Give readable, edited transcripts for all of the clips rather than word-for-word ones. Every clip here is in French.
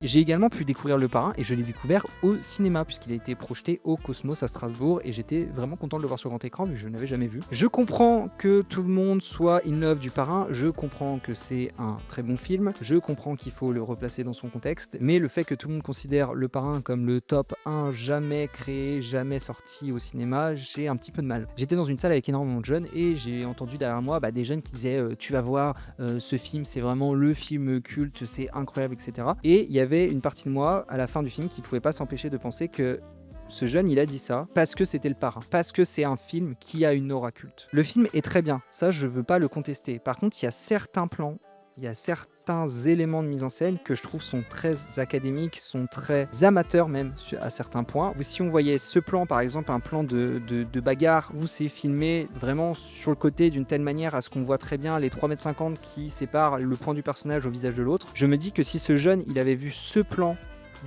J'ai également pu découvrir Le Parrain et je l'ai découvert au cinéma puisqu'il a été projeté au Cosmos à Strasbourg et j'étais vraiment content de le voir sur grand écran vu que je ne l'avais jamais vu. Je comprends que tout le monde soit in love du Parrain, je comprends que c'est un très bon film, je comprends qu'il faut le replacer dans son contexte, mais le fait que tout le monde considère Le Parrain comme le top 1 jamais créé, jamais sorti au cinéma, j'ai un petit peu de mal. J'étais dans une salle avec énormément de jeunes et j'ai entendu derrière moi des jeunes qui disaient tu vas voir, ce film c'est vraiment le film culte, c'est incroyable, etc. Et il y avait une partie de moi à la fin du film qui pouvait pas s'empêcher de penser que ce jeune, il a dit ça parce que c'était Le Parrain, parce que c'est un film qui a une aura culte. Le film est très bien, ça je veux pas le contester. Par contre, il y a certains plans, il y a certains éléments de mise en scène que je trouve sont très académiques, sont très amateurs même à certains points. Ou si on voyait ce plan, par exemple, un plan de bagarre où c'est filmé vraiment sur le côté d'une telle manière à ce qu'on voit très bien les 3,50 m qui séparent le point du personnage au visage de l'autre, je me dis que si ce jeune, il avait vu ce plan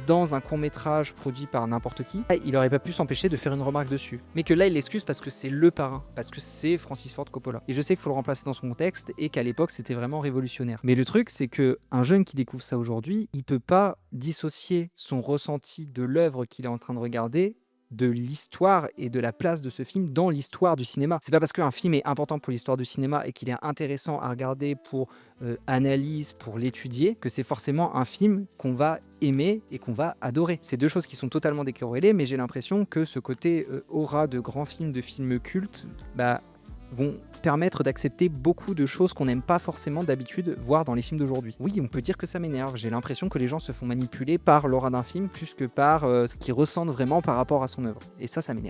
dans un court-métrage produit par n'importe qui, il aurait pas pu s'empêcher de faire une remarque dessus. Mais que là, il l'excuse parce que c'est Le Parrain, parce que c'est Francis Ford Coppola. Et je sais qu'il faut le remplacer dans son contexte et qu'à l'époque, c'était vraiment révolutionnaire. Mais le truc, c'est que un jeune qui découvre ça aujourd'hui, il peut pas dissocier son ressenti de l'œuvre qu'il est en train de regarder de l'histoire et de la place de ce film dans l'histoire du cinéma. C'est pas parce qu'un film est important pour l'histoire du cinéma et qu'il est intéressant à regarder pour analyse, pour l'étudier, que c'est forcément un film qu'on va aimer et qu'on va adorer. C'est deux choses qui sont totalement décorrélées, mais j'ai l'impression que ce côté aura de grands films, de films cultes, vont permettre d'accepter beaucoup de choses qu'on n'aime pas forcément d'habitude voir dans les films d'aujourd'hui. Oui, on peut dire que ça m'énerve. J'ai l'impression que les gens se font manipuler par l'aura d'un film plus que par ce qu'ils ressentent vraiment par rapport à son œuvre. Et ça m'énerve.